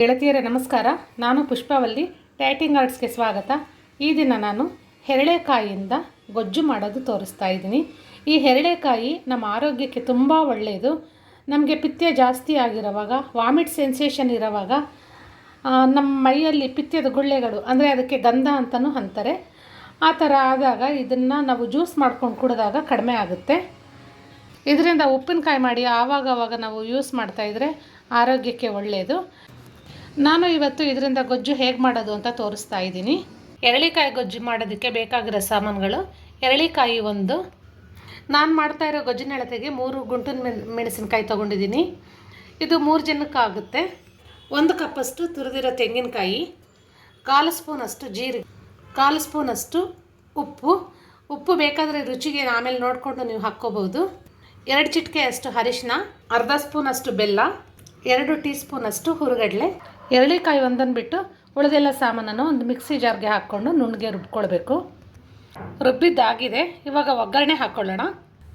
ಗೆಳತಿಯರೇ ನಮಸ್ಕಾರ. ನಾನು ಪುಷ್ಪವಲ್ಲಿ ಟೈಟಿಂಗ್ ಆರ್ಟ್ಸ್ಗೆ ಸ್ವಾಗತ. ಈ ದಿನ ನಾನು ಹೆರಳೆಕಾಯಿಯಿಂದ ಗೊಜ್ಜು ಮಾಡೋದು ತೋರಿಸ್ತಾ ಇದ್ದೀನಿ. ಈ ಹೆರಳೆಕಾಯಿ ನಮ್ಮ ಆರೋಗ್ಯಕ್ಕೆ ತುಂಬ ಒಳ್ಳೆಯದು. ನಮಗೆ ಪಿತ್ತ ಜಾಸ್ತಿ ಆಗಿರುವಾಗ, ವಾಮಿಟ್ ಸೆನ್ಸೇಷನ್ ಇರುವಾಗ, ನಮ್ಮ ಮೈಯಲ್ಲಿ ಪಿತ್ತದ ಗುಳ್ಳೆಗಳು ಅಂದರೆ ಅದಕ್ಕೆ ಗಂಧ ಅಂತಲೂ ಅಂತಾರೆ, ಆ ಥರ ಆದಾಗ ಇದನ್ನು ನಾವು ಜ್ಯೂಸ್ ಮಾಡ್ಕೊಂಡು ಕುಡಿದಾಗ ಕಡಿಮೆ ಆಗುತ್ತೆ. ಇದರಿಂದ ಉಪ್ಪಿನಕಾಯಿ ಮಾಡಿ ಆವಾಗವಾಗ ನಾವು ಯೂಸ್ ಮಾಡ್ತಾಯಿದ್ರೆ ಆರೋಗ್ಯಕ್ಕೆ ಒಳ್ಳೆಯದು. ನಾನು ಇವತ್ತು ಇದರಿಂದ ಗೊಜ್ಜು ಹೇಗೆ ಮಾಡೋದು ಅಂತ ತೋರಿಸ್ತಾ ಇದ್ದೀನಿ. ಎರಳಿಕಾಯಿ ಗೊಜ್ಜು ಮಾಡೋದಕ್ಕೆ ಬೇಕಾಗಿರೋ ಸಾಮಾನುಗಳು: ಎರಳಿಕಾಯಿ ಒಂದು, ನಾನು ಮಾಡ್ತಾ ಇರೋ ಗೊಜ್ಜಿನ ಅಳತೆಗೆ 3 ಗುಂಟೂರು ಮೆಣಸಿನಕಾಯಿ ತೊಗೊಂಡಿದ್ದೀನಿ. ಇದು 3 ಜನಕ್ಕೆ ಆಗುತ್ತೆ. 1 ಕಪ್ಪಷ್ಟು ತುರಿದಿರೋ ತೆಂಗಿನಕಾಯಿ, 1/4 ಸ್ಪೂನಷ್ಟು ಜೀರಿಗೆ, 1/4 ಸ್ಪೂನಷ್ಟು ಉಪ್ಪು ಬೇಕಾದರೆ ರುಚಿಗೆ ಆಮೇಲೆ ನೋಡಿಕೊಂಡು ನೀವು ಹಾಕ್ಕೋಬೋದು. 2 ಚಿಟಿಕೆಯಷ್ಟು ಅರಿಶಿನ, ಅರ್ಧ ಸ್ಪೂನಷ್ಟು ಬೆಲ್ಲ, 2 ಟೀ ಸ್ಪೂನಷ್ಟು ಹುರುಗಡಲೆ. ಎರಳಿಕಾಯಿ ಒಂದನ್ನು ಬಿಟ್ಟು ಉಳಿದೆಲ್ಲ ಸಾಮಾನನ್ನು ಒಂದು ಮಿಕ್ಸಿ ಜಾರ್ಗೆ ಹಾಕ್ಕೊಂಡು ನುಣ್ಣಗೆ ರುಬ್ಕೊಳ್ಬೇಕು. ರುಬ್ಬಿದ್ದಾಗಿದೆ. ಇವಾಗ ಒಗ್ಗರಣೆ ಹಾಕ್ಕೊಳ್ಳೋಣ.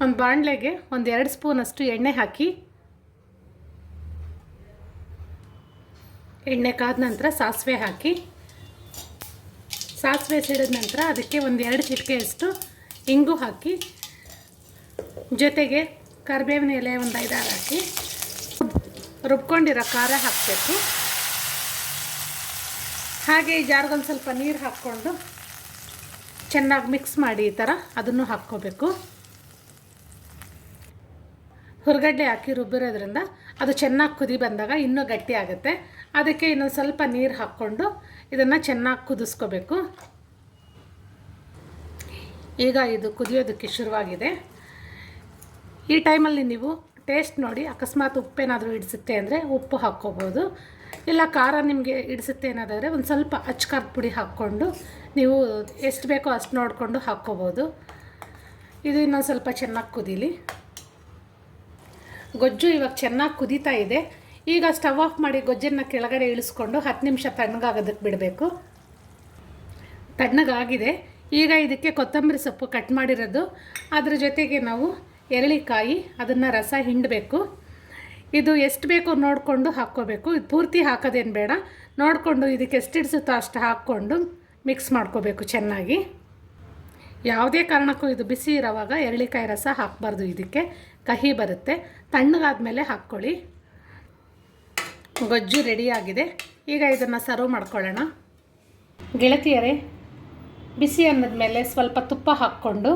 ಒಂದು ಬಾಣಲೆಗೆ 2 ಸ್ಪೂನಷ್ಟು ಎಣ್ಣೆ ಹಾಕಿ, ಎಣ್ಣೆ ಕಾದ ನಂತರ ಸಾಸಿವೆ ಹಾಕಿ, ಸಾಸಿವೆ ಸಿಡಿದ ನಂತರ ಅದಕ್ಕೆ 2 ಚಿಟಿಕೆಯಷ್ಟು ಇಂಗು ಹಾಕಿ, ಜೊತೆಗೆ ಕರಿಬೇವಿನ ಎಲೆ 5-6 ಹಾಕಿ ರುಬ್ಕೊಂಡಿರೋ ಖಾರ ಹಾಕಬೇಕು. ಹಾಗೆ ಈ ಜಾರ್ಗೊಂದು ಸ್ವಲ್ಪ ನೀರು ಹಾಕ್ಕೊಂಡು ಚೆನ್ನಾಗಿ ಮಿಕ್ಸ್ ಮಾಡಿ ಈ ಥರ ಅದನ್ನು ಹಾಕ್ಕೋಬೇಕು. ಹುರ್ಗಡ್ಲೆ ಹಾಕಿ ರುಬ್ಬಿರೋದ್ರಿಂದ ಅದು ಚೆನ್ನಾಗಿ ಕುದಿ ಬಂದಾಗ ಇನ್ನೂ ಗಟ್ಟಿ ಆಗುತ್ತೆ. ಅದಕ್ಕೆ ಇನ್ನೊಂದು ಸ್ವಲ್ಪ ನೀರು ಹಾಕ್ಕೊಂಡು ಇದನ್ನು ಚೆನ್ನಾಗಿ ಕುದಿಸ್ಕೋಬೇಕು. ಈಗ ಇದು ಕುದಿಯೋದಕ್ಕೆ ಶುರುವಾಗಿದೆ. ಈ ಟೈಮಲ್ಲಿ ನೀವು ಟೇಸ್ಟ್ ನೋಡಿ, ಅಕಸ್ಮಾತ್ ಉಪ್ಪೇನಾದರೂ ಹಿಡಿಸುತ್ತೆ ಅಂದರೆ ಉಪ್ಪು ಹಾಕ್ಕೋಬೋದು. ಇಲ್ಲ ಖಾರ ನಿಮಗೆ ಹಿಡಿಸುತ್ತೆ ಏನಾದರೆ ಒಂದು ಸ್ವಲ್ಪ ಅಚ್ಚಕಾರದ ಪುಡಿ ಹಾಕ್ಕೊಂಡು ನೀವು ಎಷ್ಟು ಬೇಕೋ ಅಷ್ಟು ನೋಡಿಕೊಂಡು ಹಾಕ್ಕೋಬೋದು. ಇದು ಇನ್ನೊಂದು ಸ್ವಲ್ಪ ಚೆನ್ನಾಗಿ ಕುದೀಲಿ. ಗೊಜ್ಜು ಇವಾಗ ಚೆನ್ನಾಗಿ ಕುದೀತಾ ಇದೆ. ಈಗ ಸ್ಟವ್ ಆಫ್ ಮಾಡಿ ಗೊಜ್ಜನ್ನು ಕೆಳಗಡೆ ಇಳಿಸ್ಕೊಂಡು 10 ನಿಮಿಷ ತಣ್ಣಗಾಗೋದಕ್ಕೆ ಬಿಡಬೇಕು. ತಣ್ಣಗಾಗಿದೆ. ಈಗ ಇದಕ್ಕೆ ಕೊತ್ತಂಬರಿ ಸೊಪ್ಪು ಕಟ್ ಮಾಡಿರೋದು, ಅದ್ರ ಜೊತೆಗೆ ನಾವು ಎರಳಿಕಾಯಿ ಅದನ್ನು ರಸ ಹಿಂಡಬೇಕು. ಇದು ಎಷ್ಟು ಬೇಕೋ ನೋಡಿಕೊಂಡು ಹಾಕ್ಕೋಬೇಕು. ಇದು ಪೂರ್ತಿ ಹಾಕೋದೇನು ಬೇಡ, ನೋಡಿಕೊಂಡು ಇದಕ್ಕೆ ಎಷ್ಟು ಹಿಡಿಸುತ್ತೋ ಅಷ್ಟು ಹಾಕ್ಕೊಂಡು ಮಿಕ್ಸ್ ಮಾಡ್ಕೋಬೇಕು ಚೆನ್ನಾಗಿ. ಯಾವುದೇ ಕಾರಣಕ್ಕೂ ಇದು ಬಿಸಿ ಇರೋವಾಗ ಎರಳಿಕಾಯಿ ರಸ ಹಾಕಬಾರ್ದು, ಇದಕ್ಕೆ ಕಹಿ ಬರುತ್ತೆ. ತಣ್ಣಗಾದ ಮೇಲೆ ಹಾಕ್ಕೊಳ್ಳಿ. ಗೊಜ್ಜು ರೆಡಿಯಾಗಿದೆ. ಈಗ ಇದನ್ನು ಸರ್ವ್ ಮಾಡ್ಕೊಳ್ಳೋಣ. ಗೆಳತಿಯರೇ, ಬಿಸಿ ಅನ್ನದ ಮೇಲೆ ಸ್ವಲ್ಪ ತುಪ್ಪ ಹಾಕ್ಕೊಂಡು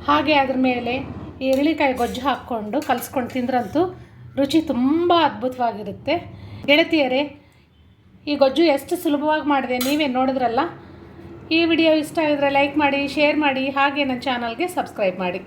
ಹಾಗೆ ಅದ್ರ ಮೇಲೆ ಎರಳಿಕಾಯಿ ಗೊಜ್ಜು ಹಾಕ್ಕೊಂಡು ಕಲಿಸ್ಕೊಂಡು ತಿಂದ್ರಂತೂ ರುಚಿ ತುಂಬ ಅದ್ಭುತವಾಗಿರುತ್ತೆ. ಗೆಳತಿಯರೇ, ಈ ಗೊಜ್ಜು ಎಷ್ಟು ಸುಲಭವಾಗಿ ಮಾಡಿದೆ ನೀವೇ ನೋಡಿದ್ರಲ್ಲ. ಈ ವಿಡಿಯೋ ಇಷ್ಟ ಆಗಿದ್ರೆ ಲೈಕ್ ಮಾಡಿ, ಶೇರ್ ಮಾಡಿ, ಹಾಗೆ ನನ್ನ ಚಾನಲ್ಗೆ ಸಬ್ಸ್ಕ್ರೈಬ್ ಮಾಡಿ.